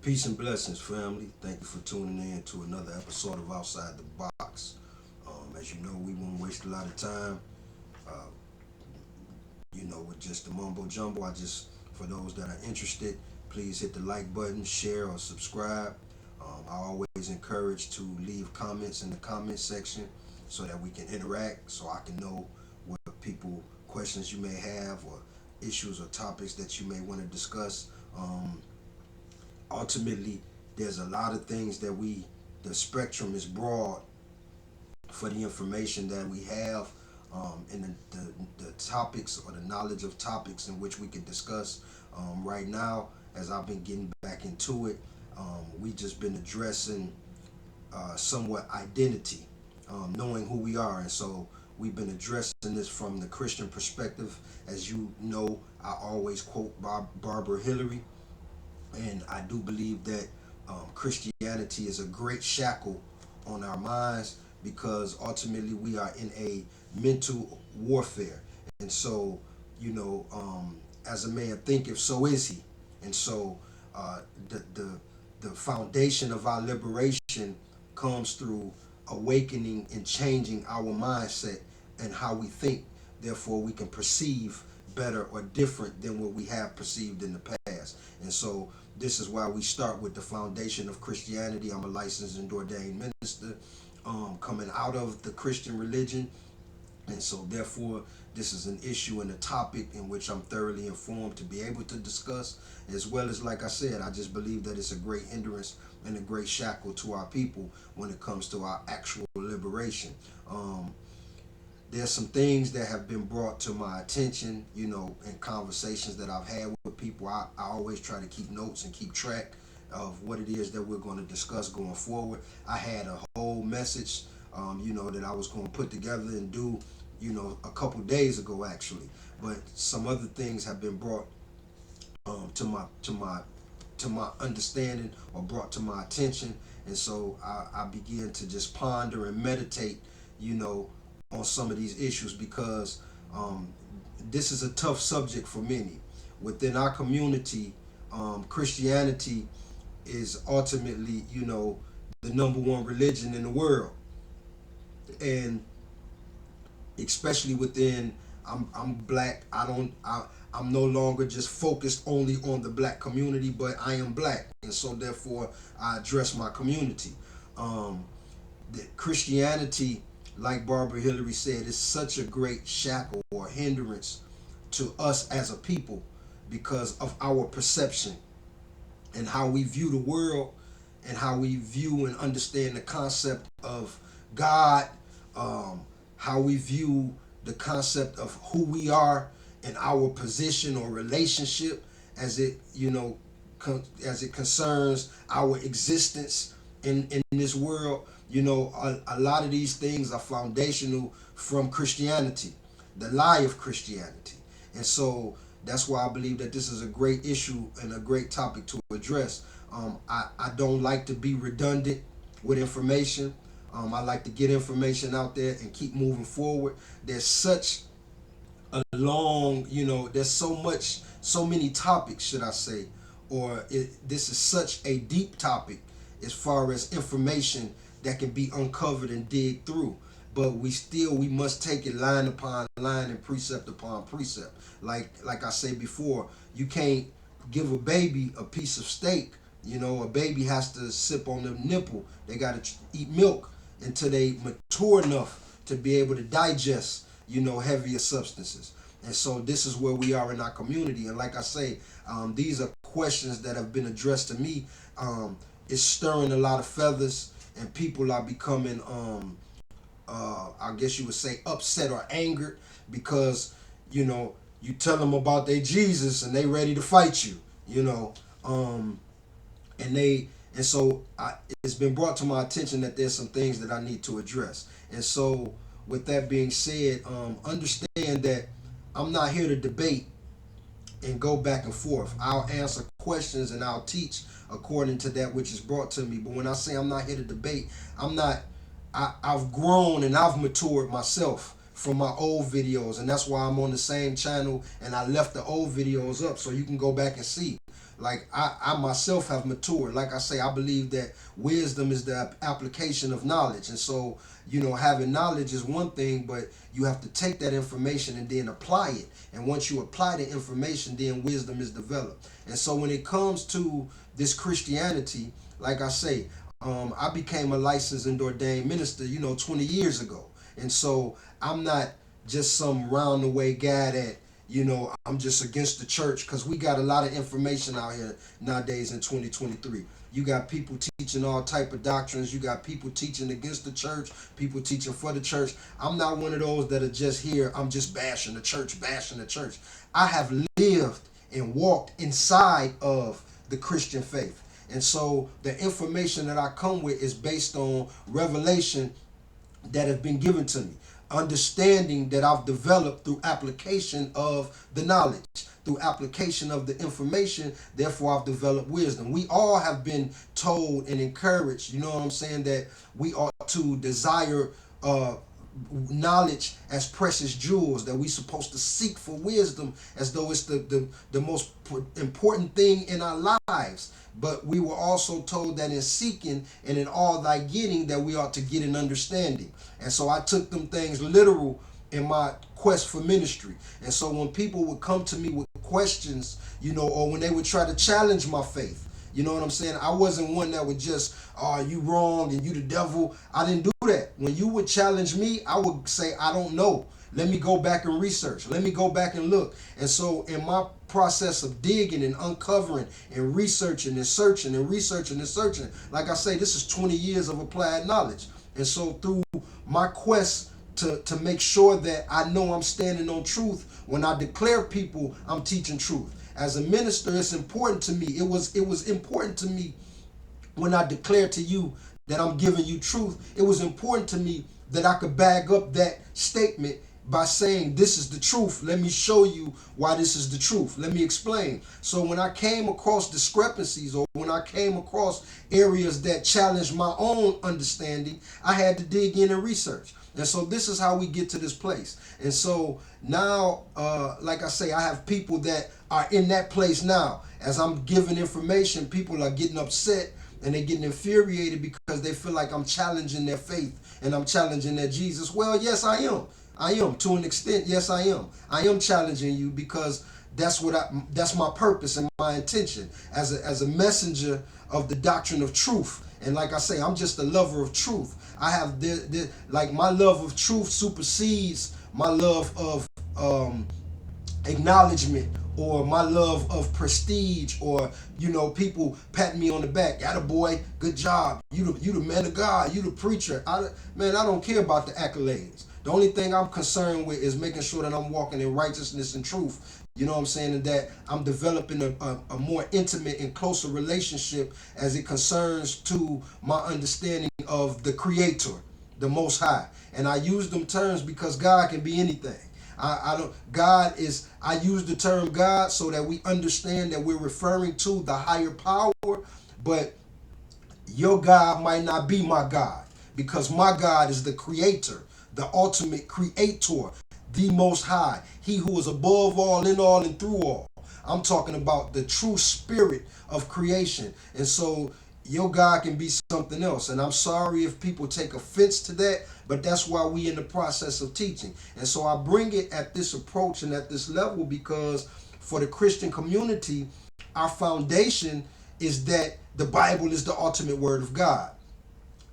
Peace and blessings, family. Thank you for tuning in to another episode of Outside the Box. As you know, we won't waste a lot of time. Uh, with just the mumbo jumbo. For those that are interested, please hit the like button, share, or subscribe. I always encourage to leave comments in the comment section so that we can interact, so I can know what questions you may have, or issues or topics that you may want to discuss. Ultimately, there's a lot of things that the spectrum is broad for the information that we have, and the topics or the knowledge of topics in which we can discuss. Right now, as I've been getting back into it, we just been addressing somewhat identity, knowing who we are. And so we've been addressing this from the Christian perspective. As you know, I always quote Barbara Hillary, and I do believe that Christianity is a great shackle on our minds, because ultimately we are in a mental warfare. And so, as a man thinketh, so is he. And so, uh, the, the, the foundation of our liberation comes through awakening and changing our mindset and how we think. Therefore, we can perceive better or different than what we have perceived in the past. And so, this is why we start with the foundation of Christianity. I'm a licensed and ordained minister, coming out of the Christian religion. And so, therefore, this is an issue and a topic in which I'm thoroughly informed to be able to discuss, as well as, like I said, I just believe that it's a great hindrance and a great shackle to our people when it comes to our actual liberation. There's some things that have been brought to my attention, in conversations that I've had with people. I always try to keep notes and keep track of what it is that we're going to discuss going forward. I had a whole message, that I was going to put together and do, a couple days ago actually. But some other things have been brought to my understanding, or brought to my attention, and so I began to just ponder and meditate, you know, on some of these issues, because this is a tough subject for many within our community. Christianity is ultimately, the number one religion in the world, and especially within, I'm black. I'm no longer just focused only on the black community, but I am black, and so therefore I address my community. Um, the Christianity, like Barbara Hillary said, is such a great shackle or hindrance to us as a people, because of our perception and how we view the world, and how we view and understand the concept of God, um, how we view the concept of who we are and our position or relationship, as it as it concerns our existence in this world. A lot of these things are foundational from Christianity, the lie of Christianity. And so that's why I believe that this is a great issue and a great topic to address. I don't like to be redundant with information. I like to get information out there and keep moving forward. There's such a long, there's so many topics, should I say, this is such a deep topic as far as information that can be uncovered and dig through. But we must take it line upon line and precept upon precept. Like I said before, you can't give a baby a piece of steak. A baby has to sip on the nipple. They got to eat milk until they mature enough to be able to digest, heavier substances. And so this is where we are in our community. And like I say, these are questions that have been addressed to me. It's stirring a lot of feathers, and people are becoming, I guess you would say, upset or angered, because, you tell them about their Jesus and they ready to fight you, and it's been brought to my attention that there's some things that I need to address. And so, with that being said, understand that I'm not here to debate and go back and forth. I'll answer questions and I'll teach according to that which is brought to me. But when I say I'm not here to debate, I'm not. I've grown and I've matured myself from my old videos, and that's why I'm on the same channel. And I left the old videos up so you can go back and see. Like I myself have matured. Like I say, I believe that wisdom is the application of knowledge. And so, having knowledge is one thing, but you have to take that information and then apply it. And once you apply the information, then wisdom is developed. And so when it comes to this Christianity, like I say, I became a licensed and ordained minister, 20 years ago. And so I'm not just some round the way guy that, I'm just against the church, because we got a lot of information out here nowadays in 2023. You got people teaching all type of doctrines. You got people teaching against the church, people teaching for the church. I'm not one of those that are just here, I'm just bashing the church, bashing the church. I have lived and walked inside of the Christian faith. And so the information that I come with is based on revelation that have been given to me, understanding that I've developed through application of the knowledge, through application of the information. Therefore I've developed wisdom. We all have been told and encouraged, you know what I'm saying, that we ought to desire knowledge as precious jewels, that we supposed to seek for wisdom as though it's the most important thing in our lives. But we were also told that in seeking and in all thy getting, that we ought to get an understanding. And so I took them things literal in my quest for ministry. And so when people would come to me with questions, or when they would try to challenge my faith, you know what I'm saying? I wasn't one that would just, oh, you wrong and you the devil. I didn't do that. When you would challenge me, I would say, I don't know. Let me go back and research. Let me go back and look. And so in my process of digging and uncovering and researching and searching and researching and searching, like I say, this is 20 years of applied knowledge. And so through my quest to make sure that I know I'm standing on truth, when I declare people, I'm teaching truth. As a minister, it's important to me. It was important to me when I declared to you that I'm giving you truth. It was important to me that I could bag up that statement by saying, this is the truth. Let me show you why this is the truth. Let me explain. So when I came across discrepancies, or when I came across areas that challenged my own understanding, I had to dig in and research. And so this is how we get to this place. And so now, like I say, I have people that are in that place now. As I'm giving information, people are getting upset and they're getting infuriated because they feel like I'm challenging their faith and I'm challenging their Jesus. Well, yes, I am. I am, to an extent. Yes, I am. I am challenging you because that's my purpose and my intention as a messenger of the doctrine of truth. And like I say, I'm just a lover of truth. I have like my love of truth supersedes my love of acknowledgement, or my love of prestige, or people pat me on the back, attaboy, good job, you the man of God, you the preacher. I don't care about the accolades. The only thing I'm concerned with is making sure that I'm walking in righteousness and truth. You know what I'm saying? And that I'm developing a more intimate and closer relationship as it concerns to my understanding of the Creator, the Most High. And I use them terms because God can be anything. I use the term God so that we understand that we're referring to the higher power, but your God might not be my God, because my God is the creator, the ultimate creator, the Most High, he who is above all, in all, and through all. I'm talking about the true spirit of creation. And so your God can be something else. And I'm sorry if people take offense to that, but that's why we in the process of teaching. And so I bring it at this approach and at this level because for the Christian community, our foundation is that the Bible is the ultimate word of God,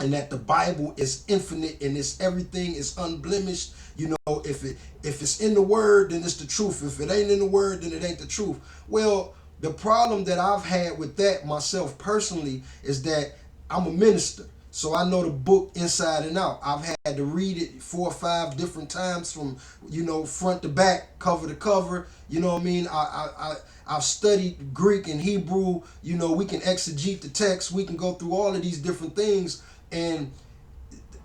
and that the Bible is infinite and it's everything is unblemished. If it's in the word, then it's the truth. If it ain't in the word, then it ain't the truth. Well, the problem that I've had with that myself personally is that I'm a minister. So I know the book inside and out. I've had to read it 4 or 5 different times from, front to back, cover to cover. You know what I mean? I've studied Greek and Hebrew. We can exegete the text. We can go through all of these different things. And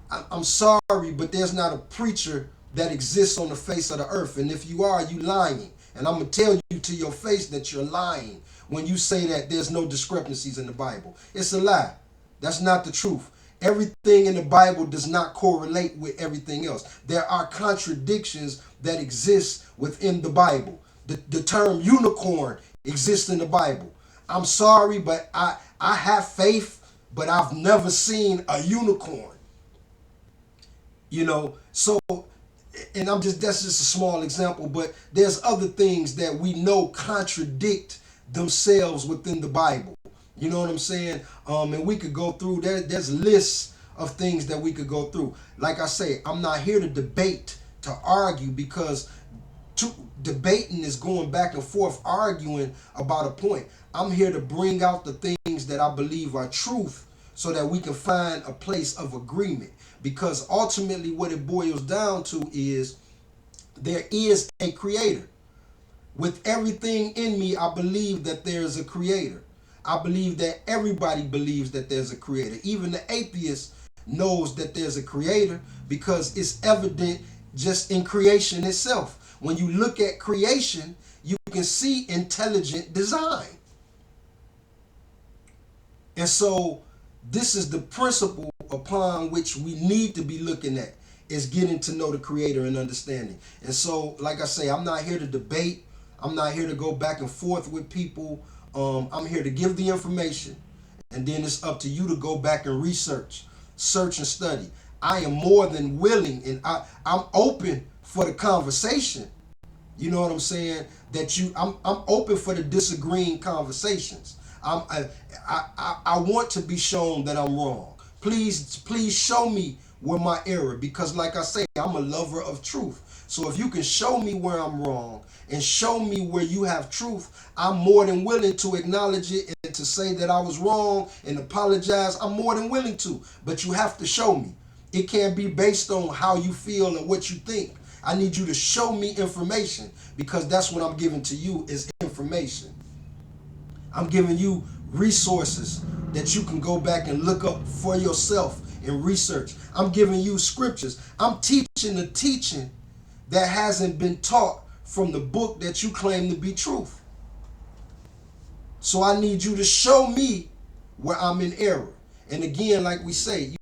I'm sorry, but there's not a preacher that exists on the face of the earth. And if you are, you lying. And I'm going to tell you to your face that you're lying when you say that there's no discrepancies in the Bible. It's a lie. That's not the truth. Everything in the Bible does not correlate with everything else. There are contradictions that exist within the Bible. The term unicorn exists in the Bible. I'm sorry, but I have faith, but I've never seen a unicorn. So, and that's just a small example, but there's other things that we know contradict themselves within the Bible. You know what I'm saying? And we could go through there's lists of things that we could go through. Like I say, I'm not here to debate, to argue, because debating is going back and forth arguing about a point. I'm here to bring out the things that I believe are truth so that we can find a place of agreement, because ultimately what it boils down to is there is a creator. With everything in me, I believe that there's a creator. I believe that everybody believes that there's a creator. Even the atheist knows that there's a creator, because it's evident just in creation itself. When you look at creation, you can see intelligent design. And so this is the principle upon which we need to be looking at, is getting to know the creator and understanding. And so, like I say, I'm not here to debate. I'm not here to go back and forth with people. I'm here to give the information, and then it's up to you to go back and research, search and study. I am more than willing, and I'm open for the conversation. You know what I'm saying? I'm open for the disagreeing conversations. I want to be shown that I'm wrong. Please show me where my error, because like I say, I'm a lover of truth. So if you can show me where I'm wrong and show me where you have truth, I'm more than willing to acknowledge it and to say that I was wrong and apologize. I'm more than willing to, but you have to show me. It can't be based on how you feel and what you think. I need you to show me information, because that's what I'm giving to you is information. I'm giving you resources that you can go back and look up for yourself and research. I'm giving you scriptures. I'm teaching the teaching that hasn't been taught from the book that you claim to be truth. So I need you to show me where I'm in error. And again, like we say,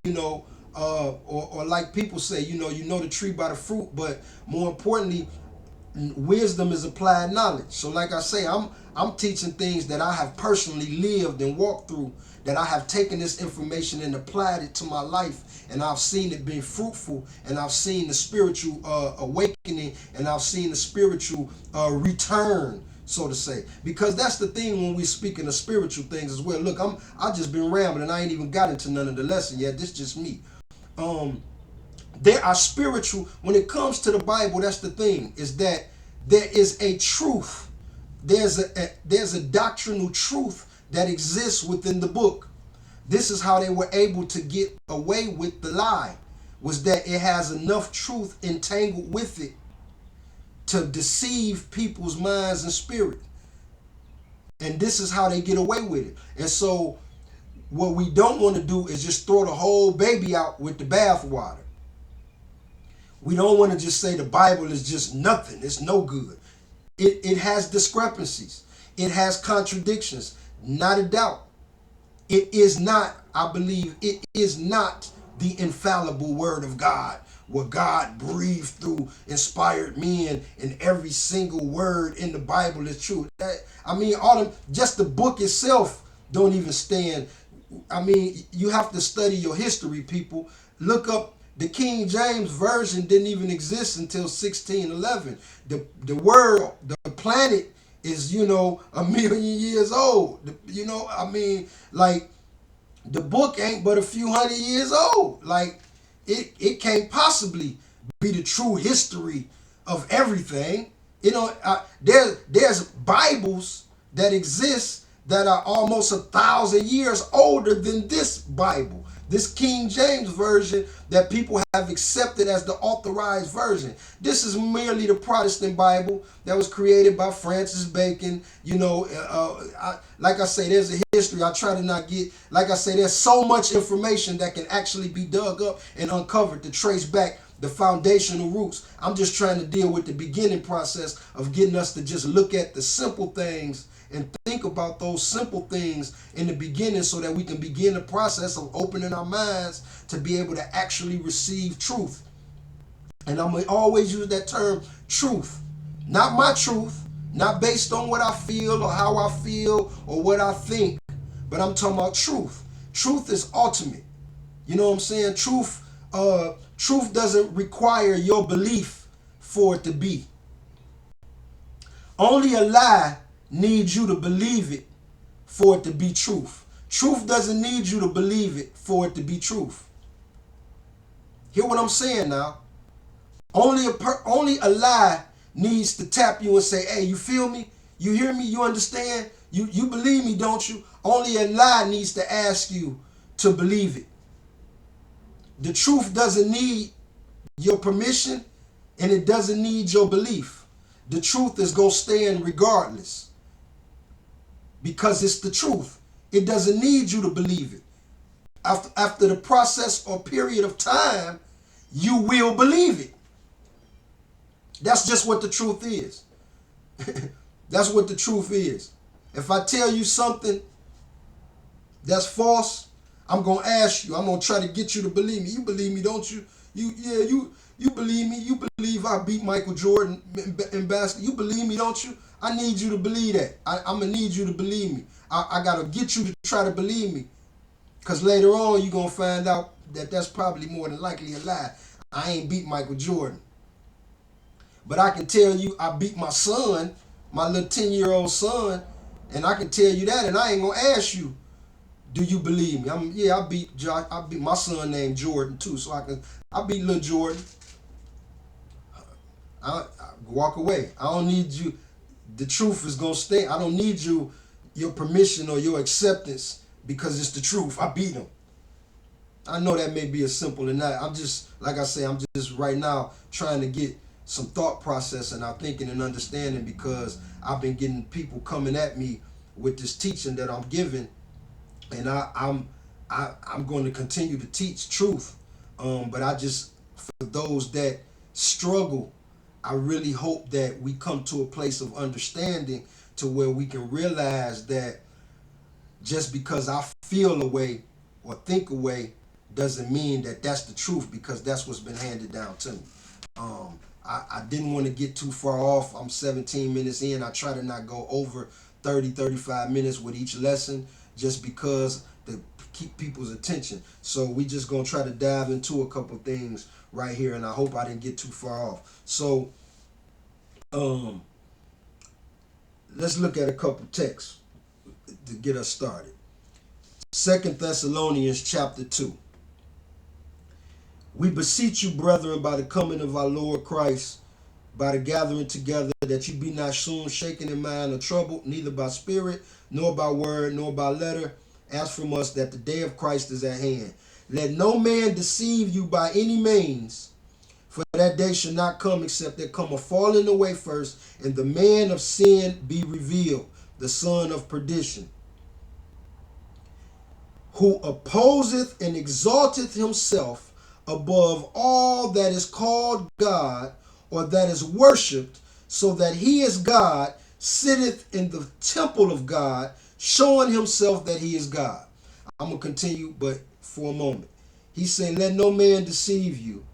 or like people say, you know the tree by the fruit, but more importantly, wisdom is applied knowledge. So like I say, I'm teaching things that I have personally lived and walked through, that I have taken this information and applied it to my life, and I've seen it being fruitful, and I've seen the spiritual awakening, and I've seen the spiritual return, so to say. Because that's the thing when we speaking of spiritual things as well. Look, I just been rambling. I ain't even got into none of the lesson yet. This just me. There are spiritual, when it comes to the Bible, that's the thing, is that there is a truth. There's a doctrinal truth that exists within the book. This is how they were able to get away with the lie, was that it has enough truth entangled with it to deceive people's minds and spirit. And this is how they get away with it. And so what we don't want to do is just throw the whole baby out with the bathwater. We don't want to just say the Bible is just nothing. It's no good. It has discrepancies. It has contradictions. Not a doubt. It is not, I believe, it is not the infallible word of God, where God breathed through inspired men and every single word in the Bible is true. Just the book itself don't even stand. You have to study your history, people. Look up the King James Version didn't even exist until 1611. The world, the planet is, a million years old. Like the book ain't but a few hundred years old. Like it can't possibly be the true history of everything. There's Bibles that exist that are almost 1,000 years older than this Bible, this King James Version that people have accepted as the authorized version. This is merely the Protestant Bible that was created by Francis Bacon. Like I say, there's a history. I try to not get, like I say, there's so much information that can actually be dug up and uncovered to trace back the foundational roots. I'm just trying to deal with the beginning process of getting us to just look at the simple things and think about those simple things in the beginning, so that we can begin the process of opening our minds to be able to actually receive truth. And I'm going to always use that term truth. Not my truth, Not based on what I feel or how I feel or what I think, but I'm talking about truth. Truth is ultimate. You know what I'm saying? Truth doesn't require your belief for it to be. Only a lie needs you to believe it for it to be truth. Truth doesn't need you to believe it for it to be truth. Hear what I'm saying now? Only a lie needs to tap you and say, "Hey, you feel me? You hear me? You understand? You believe me, don't you?" Only a lie needs to ask you to believe it. The truth doesn't need your permission, and it doesn't need your belief. The truth is going to stand regardless because it's the truth. It doesn't need you to believe it. After the process or period of time, you will believe it. That's just what the truth is. That's what the truth is. If I tell you something that's false, I'm gonna ask you. I'm gonna try to get you to believe me. You believe me, don't you? You believe me. You believe I beat Michael Jordan in basketball. You believe me, don't you? I need you to believe that. I'm gonna need you to believe me. I gotta get you to try to believe me, cause later on you're gonna find out that that's probably more than likely a lie. I ain't beat Michael Jordan. But I can tell you I beat my son, my little 10-year-old son, and I can tell you that, and I ain't gonna ask you, do you believe me? I beat Josh. I beat my son named Jordan too, so I beat little Jordan. I walk away. I don't need you. The truth is gonna stay. I don't need your permission or your acceptance because it's the truth. I beat him. I know that may be as simple as that. I'm just, like I say, I'm just right now trying to get some thought process and I'm thinking and understanding because I've been getting people coming at me with this teaching that I'm giving, and I'm going to continue to teach truth. But I just, for those that struggle, I really hope that we come to a place of understanding to where we can realize that just because I feel a way or think a way doesn't mean that that's the truth, because that's what's been handed down to me. I didn't want to get too far off. I'm 17 minutes in. I try to not go over 35 minutes with each lesson just because to keep people's attention. So we just going to try to dive into a couple things right here, and I hope I didn't get too far off. So let's look at a couple texts to get us started. 2 Thessalonians chapter 2. We beseech you, brethren, by the coming of our Lord Christ, by the gathering together, that you be not soon shaken in mind or troubled, neither by spirit, nor by word, nor by letter, as from us, that the day of Christ is at hand. Let no man deceive you by any means, for that day shall not come except there come a falling away first, and the man of sin be revealed, the son of perdition, who opposeth and exalteth himself above all that is called God or that is worshipped, so that he is God, sitteth in the temple of God, showing himself that he is God. I'm going to continue, but for a moment. He's saying, let no man deceive you,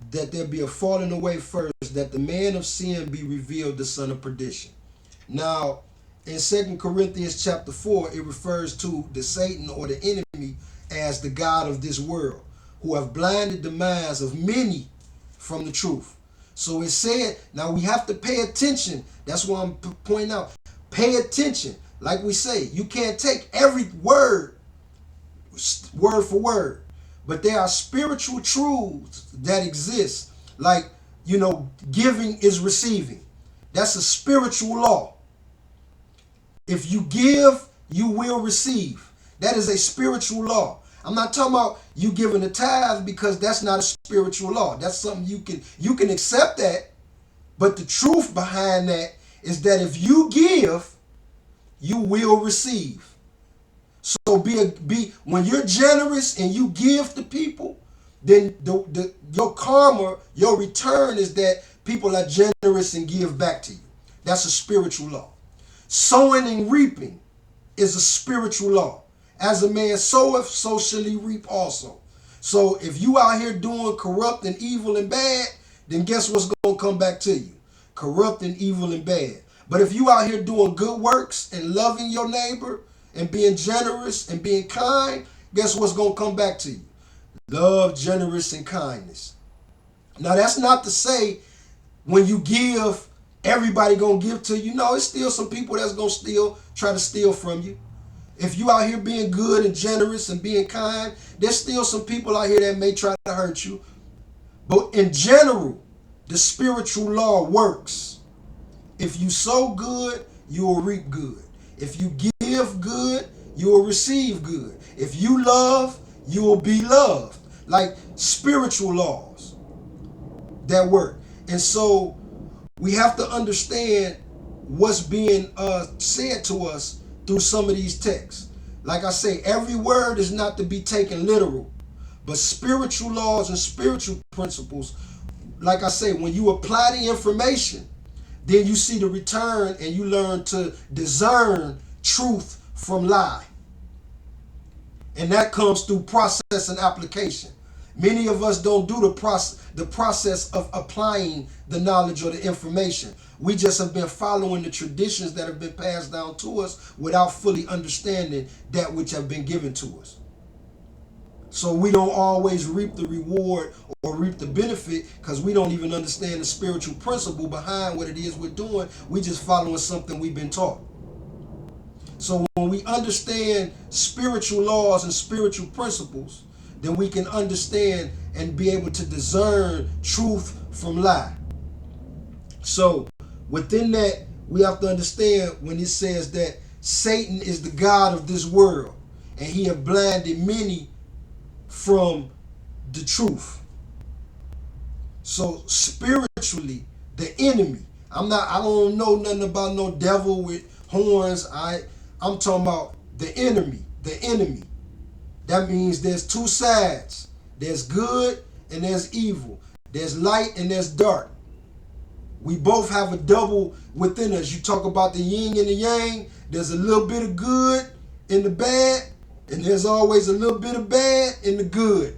that there be a falling away first, that the man of sin be revealed, the son of perdition. Now, in 2 Corinthians chapter 4, it refers to the Satan or the enemy as the God of this world, who have blinded the minds of many from the truth. So it said, now we have to pay attention. That's why I'm pointing out, pay attention. Like we say, you can't take every word for word, but there are spiritual truths that exist. Like, giving is receiving. That's a spiritual law. If you give, you will receive. That is a spiritual law. I'm not talking about you giving a tithe, because that's not a spiritual law. That's something you can accept that, but the truth behind that is that if you give, you will receive. So be when you're generous and you give to people, then your karma, your return is that people are generous and give back to you. That's a spiritual law. Sowing and reaping is a spiritual law. As a man soweth, so shall he reap also. So if you out here doing corrupt and evil and bad, then guess what's going to come back to you? corrupt and evil and bad. But if you out here doing good works and loving your neighbor and being generous and being kind, guess what's going to come back to you? Love, generous, and kindness. Now, that's not to say when you give, everybody going to give to you. No, it's still some people that's going to try to steal from you. If you out here being good and generous and being kind, there's still some people out here that may try to hurt you. But in general, the spiritual law works. If you sow good, you will reap good. If you give good, you will receive good. If you love, you will be loved. Like spiritual laws that work. And so we have to understand what's being said to us through some of these texts. Like I say, every word is not to be taken literal, but spiritual laws and spiritual principles, like I say, when you apply the information, then you see the return and you learn to discern truth from lie. And that comes through process and application. Many of us don't do the process of applying the knowledge or the information. We just have been following the traditions that have been passed down to us without fully understanding that which have been given to us. So we don't always reap the reward or reap the benefit because we don't even understand the spiritual principle behind what it is we're doing. We just following something we've been taught. So when we understand spiritual laws and spiritual principles, then we can understand and be able to discern truth from lie. So within that, we have to understand when it says that Satan is the god of this world and he have blinded many from the truth. So spiritually, the enemy, I don't know nothing about no devil with horns. I'm talking about the enemy. That means there's two sides. There's good and there's evil. There's light and there's dark. We both have a double within us. You talk about the yin and the yang. There's a little bit of good in the bad, and there's always a little bit of bad in the good.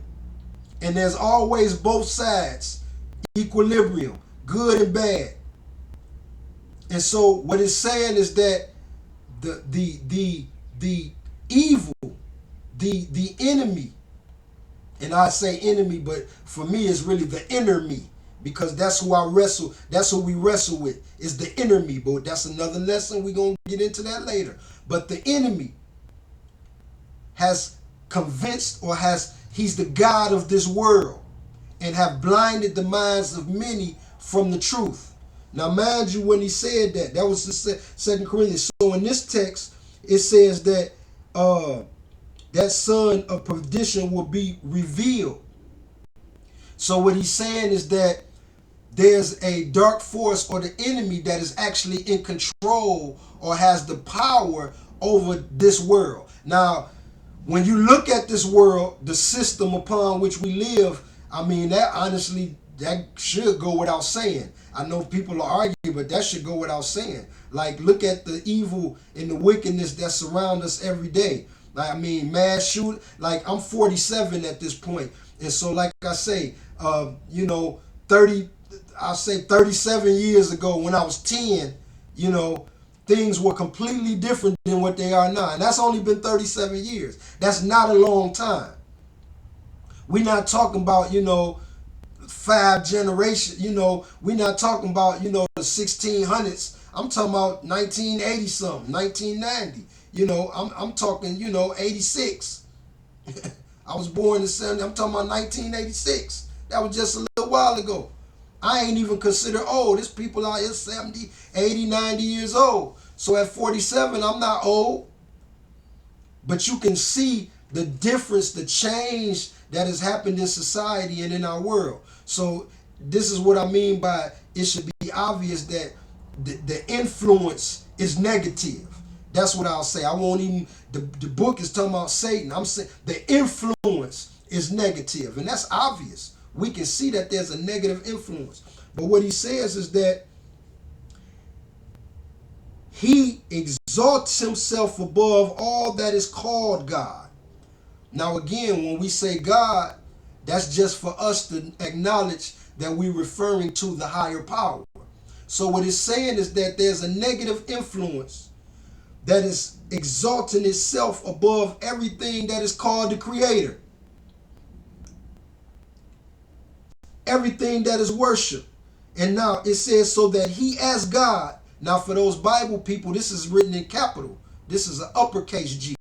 And there's always both sides, equilibrium, good and bad. And so what it's saying is that the evil, the enemy, and I say enemy, but for me it's really the inner me, because that's who I wrestle, that's who we wrestle with, is the inner me. But that's another lesson. We're going to get into that later. But the enemy has convinced, or he's the god of this world and have blinded the minds of many from the truth. Now mind you, when he said that was the 2 Corinthians. So in this text it says that that son of perdition will be revealed. So what he's saying is that there's a dark force or the enemy that is actually in control or has the power over this world. Now, when you look at this world, the system upon which we live, I mean, that honestly, that should go without saying. I know people are arguing, but that should go without saying. Like, look at the evil and the wickedness that surround us every day. Like, I mean, mass shoot. Like, I'm 47 at this point, and so, like I say, 37 years ago when I was 10, things were completely different than what they are now. And that's only been 37 years. That's not a long time. We're not talking about, 5 generations, we're not talking about, the 1600s. I'm talking about 1980 something, 1990. I'm talking, 86. I was born in 70. I'm talking about 1986. That was just a little while ago. I ain't even considered old. There's people out here 70, 80, 90 years old. So at 47, I'm not old. But you can see the difference, the change that has happened in society and in our world. So this is what I mean by it should be obvious that the influence is negative. That's what I'll say. I won't even, the book is talking about Satan. I'm saying the influence is negative. And that's obvious. We can see that there's a negative influence. But what he says is that he exalts himself above all that is called God. Now again, when we say God, that's just for us to acknowledge that we're referring to the higher power. So what it's saying is that there's a negative influence that is exalting itself above everything that is called the Creator. Everything that is worship. And now it says, so that he as God. Now for those Bible people, this is written in capital. This is an uppercase G.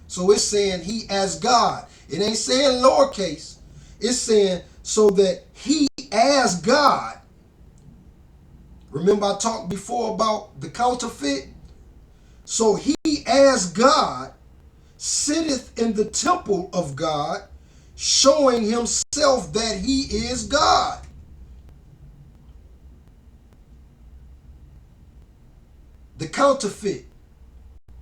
So it's saying he as God. It ain't saying lowercase. It's saying so that he as God. Remember I talked before about the counterfeit? So he as God sitteth in the temple of God, showing himself that he is God. The counterfeit,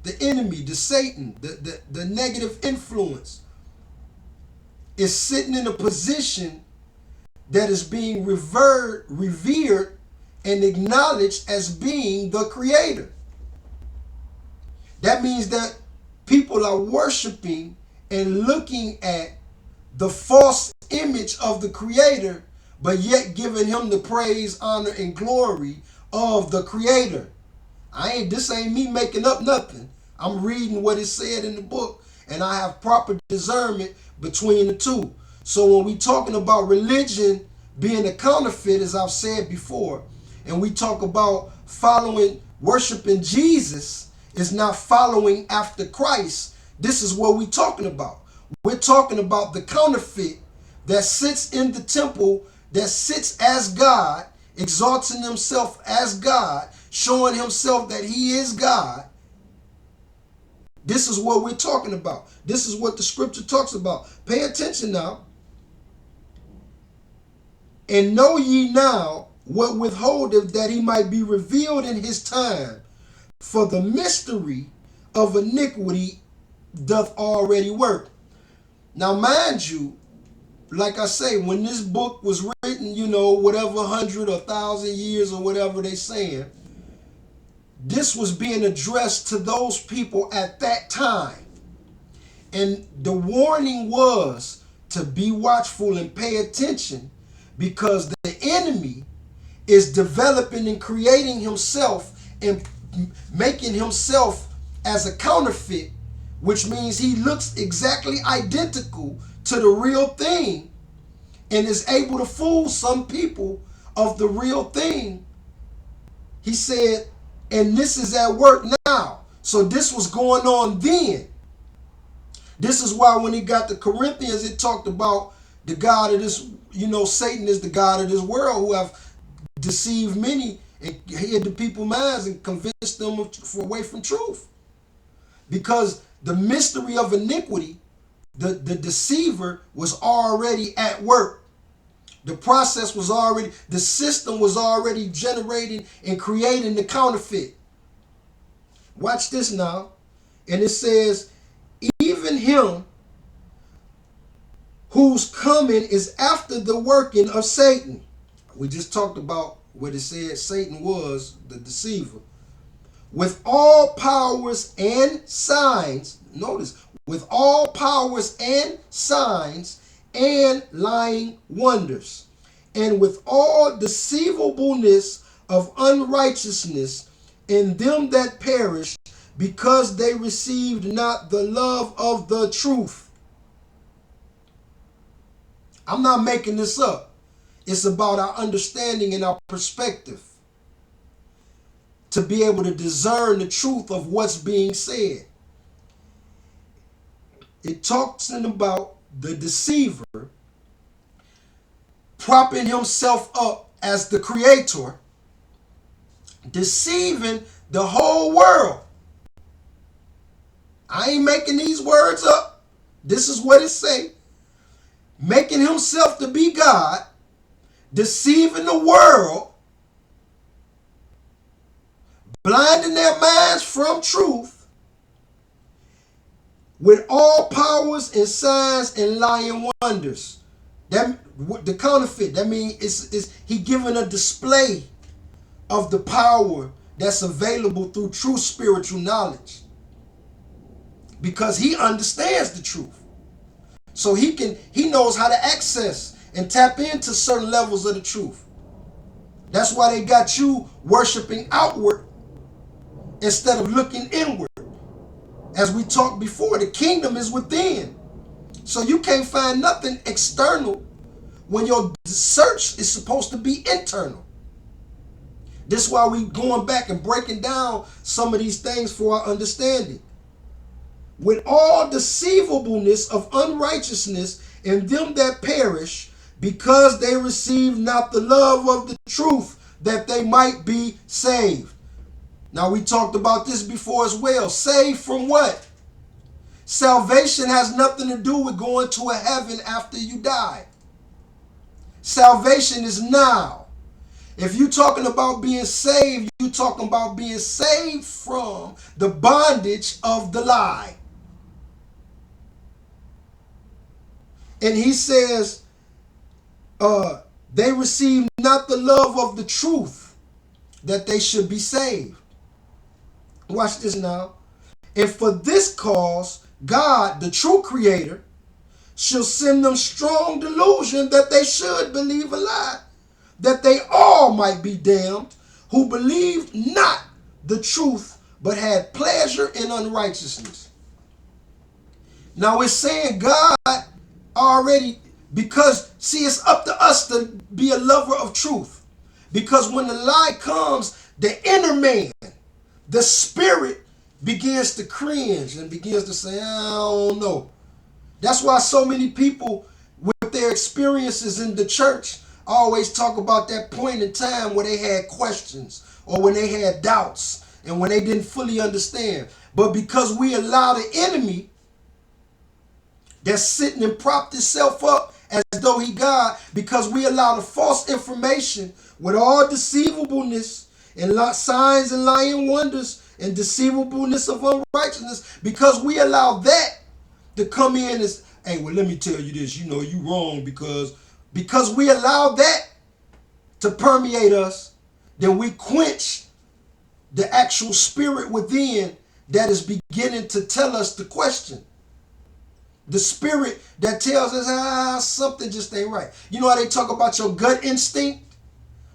the enemy, the Satan, the negative influence is sitting in a position that is being revered and acknowledged as being the Creator. That means that people are worshiping and looking at the false image of the Creator, but yet giving him the praise, honor, and glory of the Creator. This ain't me making up nothing. I'm reading what is said in the book, and I have proper discernment between the two. So when we talking about religion being a counterfeit, as I've said before, and we talk about following, worshiping Jesus is not following after Christ, this is what we're talking about. We're talking about the counterfeit that sits in the temple, that sits as God, exalting himself as God, showing himself that he is God. This is what we're talking about. This is what the scripture talks about. Pay attention now. And know ye now what withholdeth, that he might be revealed in his time. For the mystery of iniquity doth already work. Now mind you, like I say, when this book was written, whatever 100 or 1,000 years or whatever they saying, this was being addressed to those people at that time. And the warning was to be watchful and pay attention, because the enemy is developing and creating himself and making himself as a counterfeit, which means he looks exactly identical to the real thing and is able to fool some people of the real thing. He said, and this is at work now. So this was going on then. This is why when he got to Corinthians, it talked about the God of this, Satan is the God of this world, who have deceived many and hid the people's minds and convinced them away from truth. Because the mystery of iniquity, the deceiver, was already at work. The process was already, the system was already generating and creating the counterfeit. Watch this now. And it says, even him whose coming is after the working of Satan. We just talked about what it said Satan was, the deceiver. With all powers and signs, notice, with all powers and signs and lying wonders, and with all deceivableness of unrighteousness in them that perish, because they received not the love of the truth. I'm not making this up. It's about our understanding and our perspective to be able to discern the truth of what's being said. It talks about the deceiver propping himself up as the creator, deceiving the whole world. I ain't making these words up. This is what it say. Making himself to be God, deceiving the world, blinding their minds from truth, with all powers and signs and lying wonders. That the counterfeit, that means it's he giving a display of the power that's available through true spiritual knowledge, because he understands the truth. So he knows how to access and tap into certain levels of the truth. That's why they got you worshiping outward instead of looking inward. As we talked before, the kingdom is within. So you can't find nothing external when your search is supposed to be internal. This is why we going back and breaking down some of these things for our understanding. With all deceivableness of unrighteousness in them that perish, because they receive not the love of the truth, that they might be saved. Now we talked about this before as well. Saved from what? Salvation has nothing to do with going to a heaven after you die. Salvation is now. If you're talking about being saved, you're talking about being saved from the bondage of the lie. And he says, they receive not the love of the truth, that they should be saved. Watch this now. And for this cause, God, the true creator, shall send them strong delusion that they should believe a lie, that they all might be damned, who believed not the truth, but had pleasure in unrighteousness. Now it's saying God already, because see, it's up to us to be a lover of truth. Because when the lie comes, the inner man, the spirit, begins to cringe and begins to say, I don't know. That's why so many people with their experiences in the church always talk about that point in time where they had questions or when they had doubts and when they didn't fully understand. But because we allow the enemy that's sitting and propped itself up as though he God, because we allow the false information with all deceivableness and signs and lying wonders and deceivableness of unrighteousness, because we allow that to come in as, hey, well, let me tell you this, you know, you wrong because we allow that to permeate us, then we quench the actual spirit within that is beginning to tell us the question. The spirit that tells us, something just ain't right. You know how they talk about your gut instinct?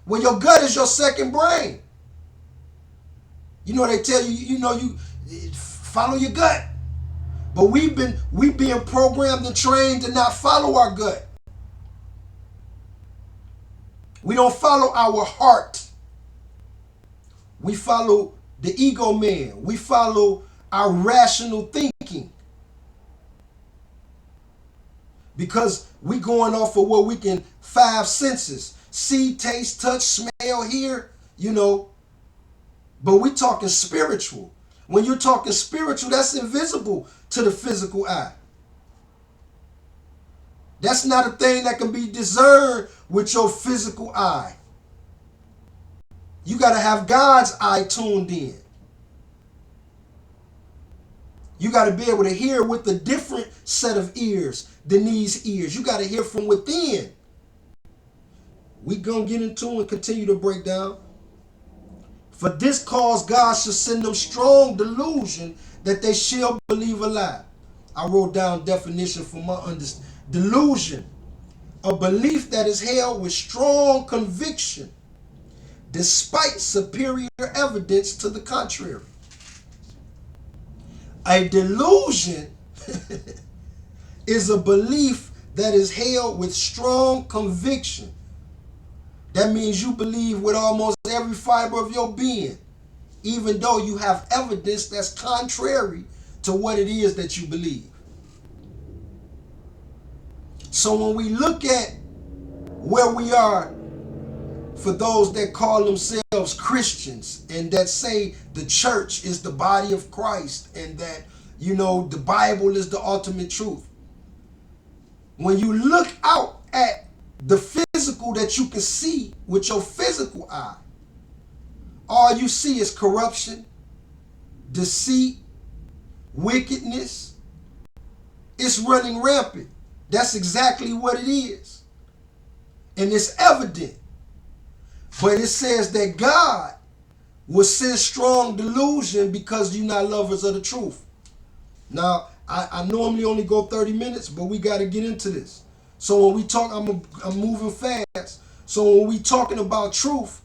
Well, your gut is your second brain. You know they tell you, you follow your gut. But we being programmed and trained to not follow our gut. We don't follow our heart. We follow the ego man. We follow our rational thinking. Because we going off of what we can, five senses. See, taste, touch, smell, hear, But we talking spiritual. When you're talking spiritual, that's invisible to the physical eye. That's not a thing that can be discerned with your physical eye. You got to have God's eye tuned in. You got to be able to hear with a different set of ears than these ears. You got to hear from within. We going to get into and continue to break down. For this cause God shall send them strong delusion that they shall believe a lie. I wrote down definition for my understanding. Delusion, a belief that is held with strong conviction, despite superior evidence to the contrary. A delusion is a belief that is held with strong conviction. That means you believe with almost every fiber of your being, even though you have evidence that's contrary to what it is that you believe. So when we look at where we are, for those that call themselves Christians and that say the church is the body of Christ and that, the Bible is the ultimate truth. When you look out at the physical that you can see with your physical eye, all you see is corruption, deceit, wickedness. It's running rampant. That's exactly what it is. And it's evident. But it says that God will send strong delusion because you're not lovers of the truth. Now, I normally only go 30 minutes, but we got to get into this. So when we talk, I'm moving fast. So when we talking about truth,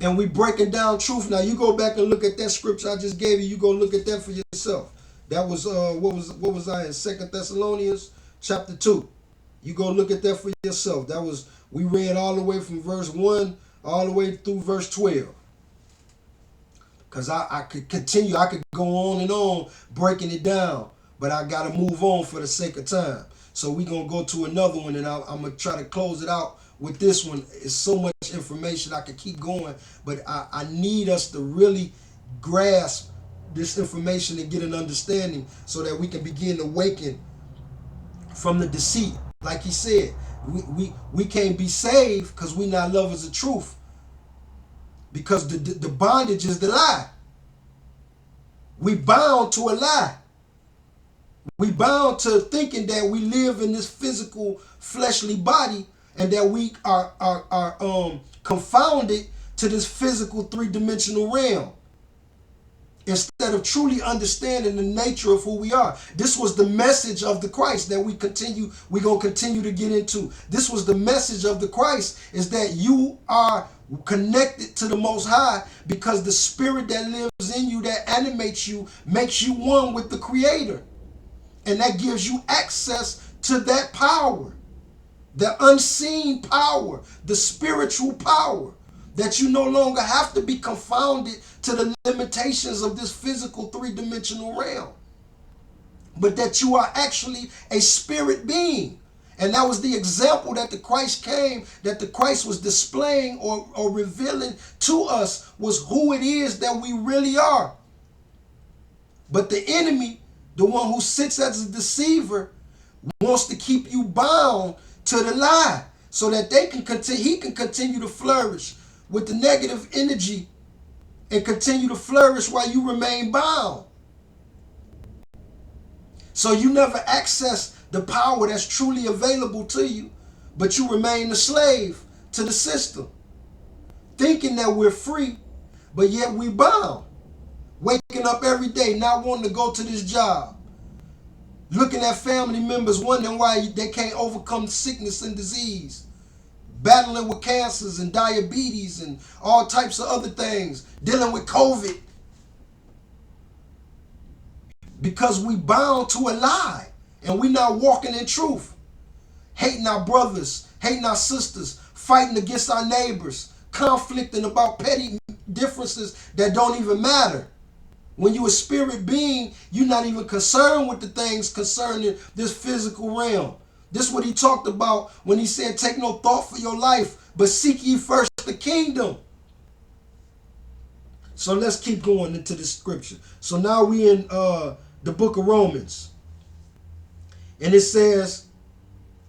and we breaking down truth. Now you go back and look at that scripture I just gave you. You go look at that for yourself. That was what was I in 2 Thessalonians chapter 2. You go look at that for yourself. That was, we read all the way from verse 1 all the way through verse 12. Because I could continue, I could go on and on breaking it down, but I got to move on for the sake of time. So we're going to go to another one, and I'm going to try to close it out with this one. It's so much information, I could keep going, but I need us to really grasp this information and get an understanding so that we can begin to awaken from the deceit. Like he said, we can't be saved because we not lovers of truth. Because the bondage is the lie. We bound to a lie. We bound to thinking that we live in this physical fleshly body and that we are confounded to this physical three-dimensional realm, instead of truly understanding the nature of who we are. This was the message of the Christ that we're going to continue to get into. This was the message of the Christ, is that you are connected to the Most High because the spirit that lives in you, that animates you, makes you one with the Creator. And that gives you access to that power, the unseen power, the spiritual power, that you no longer have to be confounded to the limitations of this physical three-dimensional realm, but that you are actually a spirit being. And that was the example that the Christ came, that the Christ was displaying or revealing to us, was who it is that we really are. But the enemy, the one who sits as a deceiver, wants to keep you bound to the lie so that he can continue to flourish with the negative energy and continue to flourish while you remain bound. So you never access the power that's truly available to you, but you remain a slave to the system, thinking that we're free, but yet we bound. Waking up every day, not wanting to go to this job, looking at family members, wondering why they can't overcome sickness and disease, battling with cancers and diabetes and all types of other things, dealing with COVID, because we bound to a lie and we not walking in truth, hating our brothers, hating our sisters, fighting against our neighbors, conflicting about petty differences that don't even matter. When you're a spirit being, you're not even concerned with the things concerning this physical realm. This is what he talked about when he said, take no thought for your life, but seek ye first the kingdom. So let's keep going into the scripture. So now we in the book of Romans. And it says,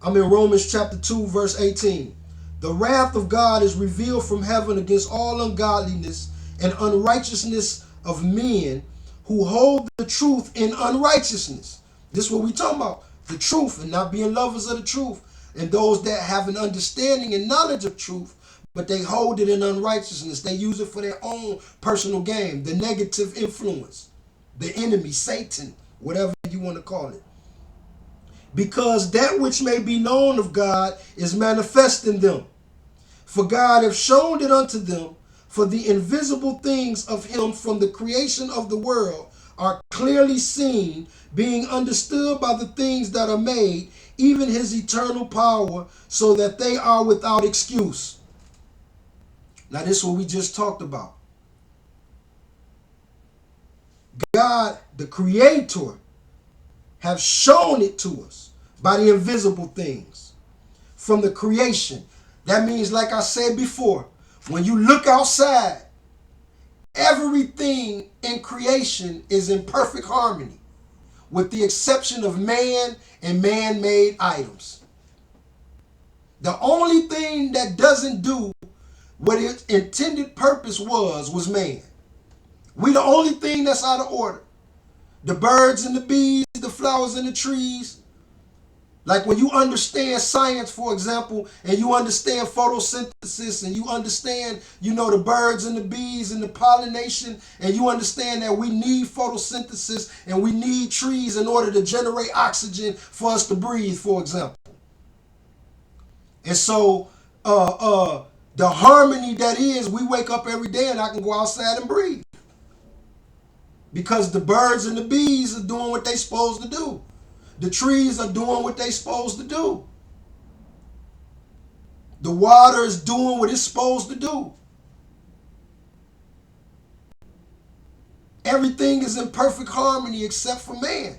I'm in Romans chapter 2, verse 18. The wrath of God is revealed from heaven against all ungodliness and unrighteousness of men who hold the truth in unrighteousness. This is what we talking about. The truth, and not being lovers of the truth. And those that have an understanding and knowledge of truth, but they hold it in unrighteousness. They use it for their own personal gain. The negative influence. The enemy, Satan, whatever you want to call it. Because that which may be known of God is manifest in them. For God hath shown it unto them, for the invisible things of him from the creation of the world are clearly seen, being understood by the things that are made, even his eternal power, so that they are without excuse. Now this is what we just talked about. God, the Creator, have shown it to us by the invisible things from the creation. That means, like I said before, when you look outside, everything in creation is in perfect harmony, with the exception of man and man-made items. The only thing that doesn't do what its intended purpose was man. We the only thing that's out of order. The birds and the bees, the flowers and the trees. Like when you understand science, for example, and you understand photosynthesis, and you understand, the birds and the bees and the pollination, and you understand that we need photosynthesis and we need trees in order to generate oxygen for us to breathe, for example. And so The harmony that is, we wake up every day and I can go outside and breathe. Because the birds and the bees are doing what they supposed to do. The trees are doing what they supposed to do. The water is doing what it's supposed to do. Everything is in perfect harmony except for man.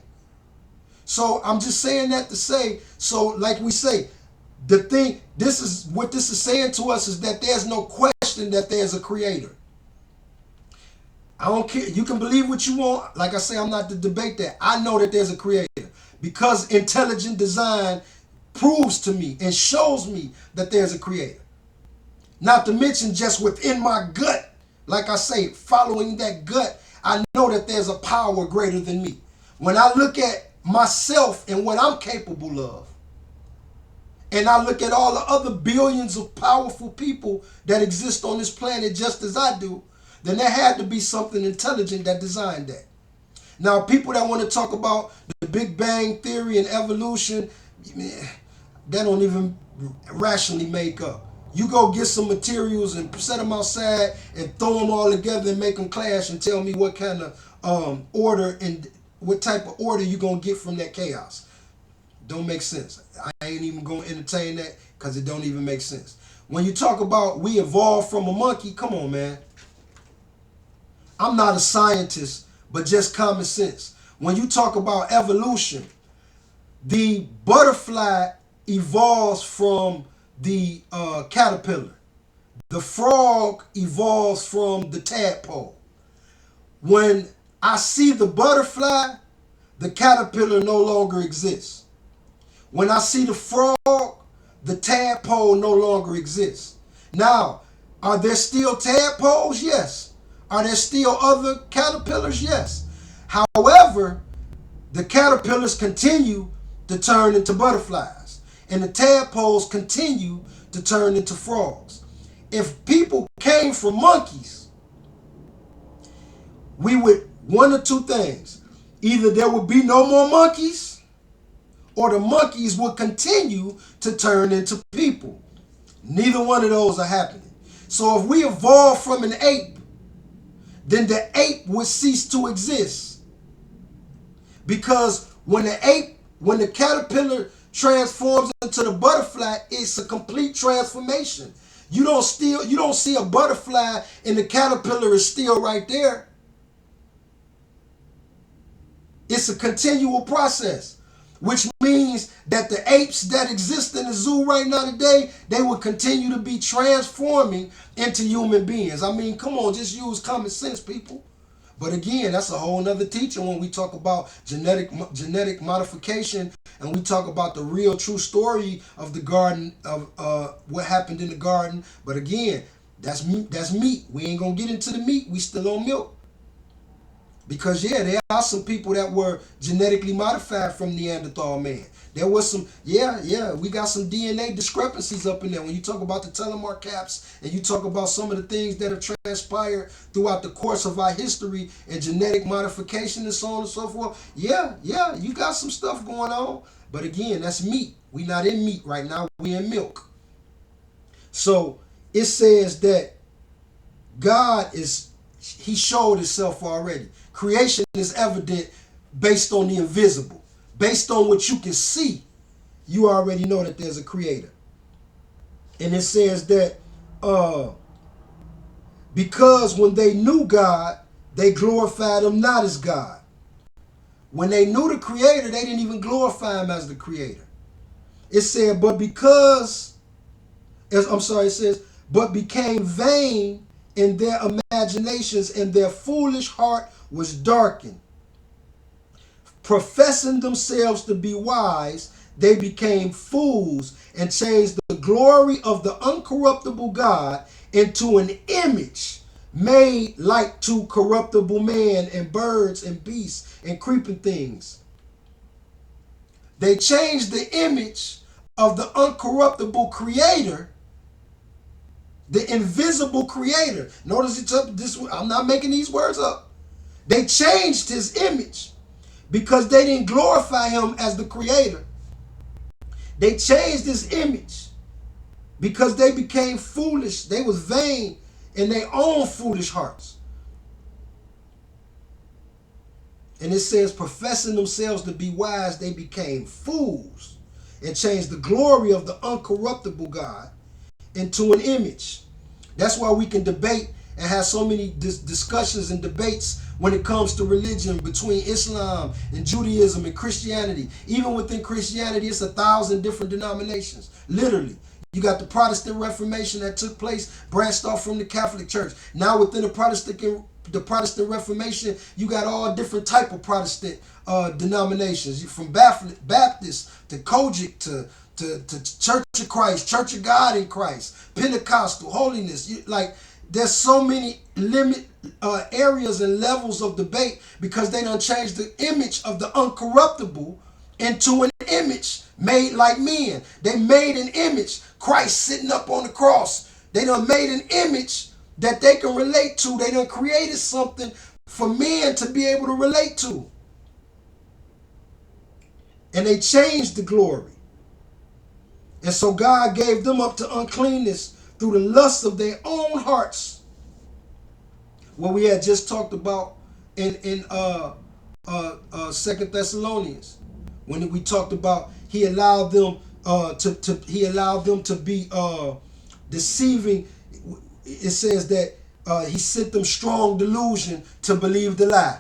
So I'm just saying that to say, so like we say, this is what this is saying to us is that there's no question that there's a creator. I don't care. You can believe what you want. Like I say, I'm not to debate that. I know that there's a creator because intelligent design proves to me and shows me that there's a creator. Not to mention just within my gut, like I say, following that gut, I know that there's a power greater than me. When I look at myself and what I'm capable of, and I look at all the other billions of powerful people that exist on this planet just as I do, then there had to be something intelligent that designed that. Now, people that want to talk about the Big Bang Theory and evolution, man, that don't even rationally make up. You go get some materials and set them outside and throw them all together and make them clash and tell me what kind of order and what type of order you going to get from that chaos. Don't make sense. I ain't even going to entertain that because it don't even make sense. When you talk about we evolved from a monkey, come on, man. I'm not a scientist, but just common sense. When you talk about evolution, the butterfly evolves from the caterpillar. The frog evolves from the tadpole. When I see the butterfly, the caterpillar no longer exists. When I see the frog, the tadpole no longer exists. Now, are there still tadpoles? Yes. Are there still other caterpillars? Yes. However, the caterpillars continue to turn into butterflies, and the tadpoles continue to turn into frogs. If people came from monkeys, we would, one or two things. Either there would be no more monkeys, or the monkeys would continue to turn into people. Neither one of those are happening. So if we evolve from an ape, then the ape would cease to exist. Because when the caterpillar transforms into the butterfly, it's a complete transformation. You don't see a butterfly and the caterpillar is still right there. It's a continual process, which means that the apes that exist in the zoo right now today, they will continue to be transforming into human beings. I mean, come on, just use common sense, people. But again, that's a whole nother teaching when we talk about genetic modification and we talk about the real true story of the garden, of what happened in the garden. But again, that's meat. We ain't gonna get into the meat. We still on milk. Because yeah, there are some people that were genetically modified from Neanderthal man. There was some, we got some DNA discrepancies up in there. When you talk about the telomere caps and you talk about some of the things that have transpired throughout the course of our history and genetic modification and so on and so forth, you got some stuff going on. But again, that's meat. We not in meat right now. We in milk. So it says that He showed himself already. Creation is evident based on the invisible. Based on what you can see, you already know that there's a creator. And it says that because when they knew God, they glorified him not as God. When they knew the creator, they didn't even glorify him as the creator. It said, it says, but became vain in their imaginations, and their foolish heart was darkened. Professing themselves to be wise, they became fools and changed the glory of the uncorruptible God into an image made like to corruptible man and birds and beasts and creeping things. They changed the image of the uncorruptible creator, the invisible creator. Notice this. I'm not making these words up. They changed his image because they didn't glorify him as the creator. They changed his image because they became foolish. They was vain in their own foolish hearts. And it says, professing themselves to be wise, they became fools and changed the glory of the uncorruptible God into an image. That's why we can debate and have so many discussions and debates when it comes to religion between Islam and Judaism and Christianity. Even within Christianity, it's 1,000 different denominations. Literally. You got the Protestant Reformation that took place, branched off from the Catholic Church. Now within the Protestant Reformation, you got all different type of Protestant denominations. From Baptist to Kojic to Church of Christ, Church of God in Christ, Pentecostal, holiness. There's so many areas and levels of debate because they done changed the image of the uncorruptible into an image made like men. They made an image, Christ sitting up on the cross. They done made an image that they can relate to. They done created something for men to be able to relate to. And they changed the glory. And so God gave them up to uncleanness through the lust of their own hearts. What we had just talked about in 2 Thessalonians, when we talked about he allowed them to be deceiving. It says that he sent them strong delusion to believe the lie.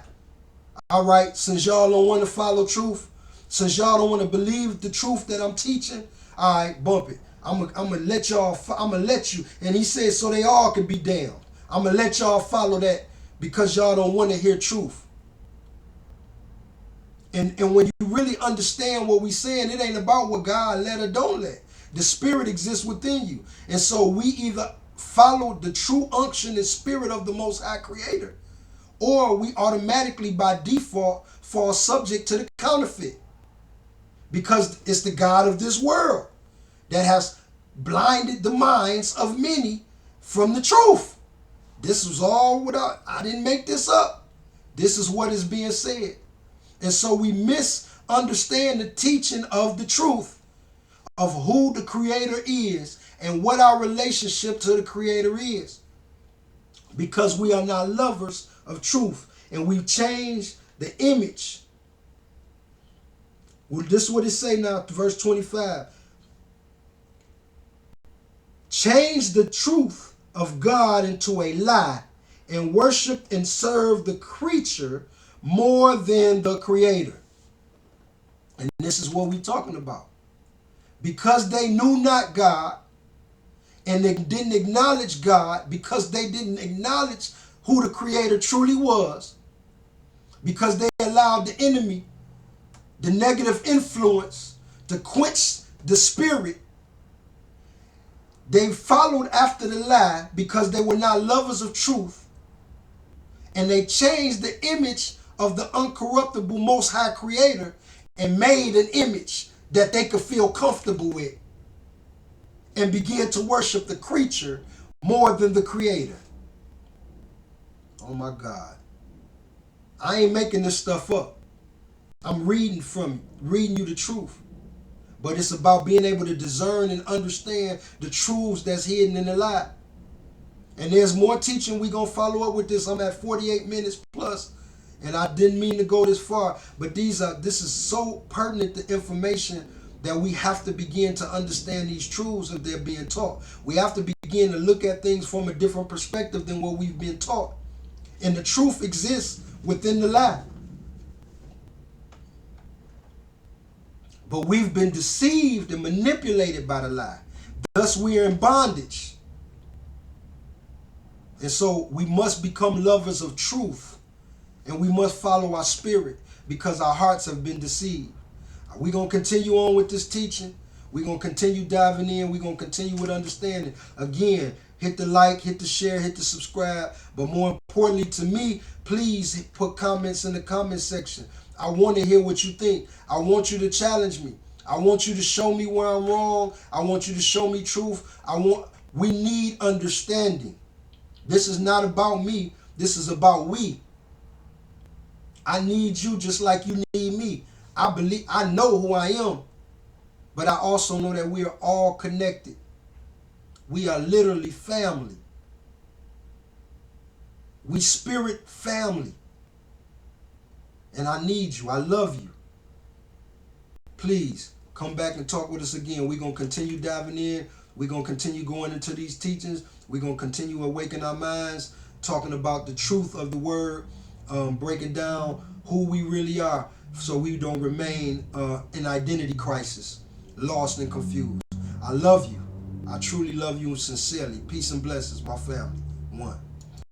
All right, since y'all don't want to follow truth, since y'all don't want to believe the truth that I'm teaching, all right, bump it. I'm gonna let y'all. I'm gonna let you. And he said so they all could be damned. I'm gonna let y'all follow that because y'all don't want to hear truth. And when you really understand what we're saying, it ain't about what God let or don't let. The Spirit exists within you, and so we either follow the true unction and spirit of the Most High Creator, or we automatically by default fall subject to the counterfeit, because it's the God of this world that has blinded the minds of many from the truth. This was all I didn't make this up. This is what is being said. And so we misunderstand the teaching of the truth of who the Creator is and what our relationship to the Creator is, because we are not lovers of truth and we've changed the image. Well, this is what it say now, verse 25. Change the truth of God into a lie and worship and serve the creature more than the Creator. And this is what we're talking about. Because they knew not God and they didn't acknowledge God, because they didn't acknowledge who the Creator truly was, because they allowed the enemy, the negative influence, to quench the spirit, they followed after the lie because they were not lovers of truth, and they changed the image of the uncorruptible Most High Creator and made an image that they could feel comfortable with and began to worship the creature more than the Creator. Oh my God. I ain't making this stuff up. I'm reading you the truth. But it's about being able to discern and understand the truths that's hidden in the lie. And there's more teaching. We're going to follow up with this. I'm at 48 minutes plus, and I didn't mean to go this far. But this is so pertinent to information that we have to begin to understand these truths if they're being taught. We have to begin to look at things from a different perspective than what we've been taught. And the truth exists within the lie. But we've been deceived and manipulated by the lie. Thus we are in bondage. And so we must become lovers of truth. And we must follow our spirit because our hearts have been deceived. We're going to continue on with this teaching. We're going to continue diving in. We're going to continue with understanding. Again, hit the like, hit the share, hit the subscribe. But more importantly to me, please put comments in the comment section. I want to hear what you think. I want you to challenge me. I want you to show me where I'm wrong. I want you to show me truth. We need understanding. This is not about me. This is about we. I need you just like you need me. I know who I am, but I also know that we are all connected. We are literally family. We spirit family. And I need you. I love you. Please come back and talk with us again. We're going to continue diving in. We're going to continue going into these teachings. We're going to continue awakening our minds, talking about the truth of the word, breaking down who we really are so we don't remain in identity crisis, lost and confused. I love you. I truly love you sincerely. Peace and blessings, my family. One.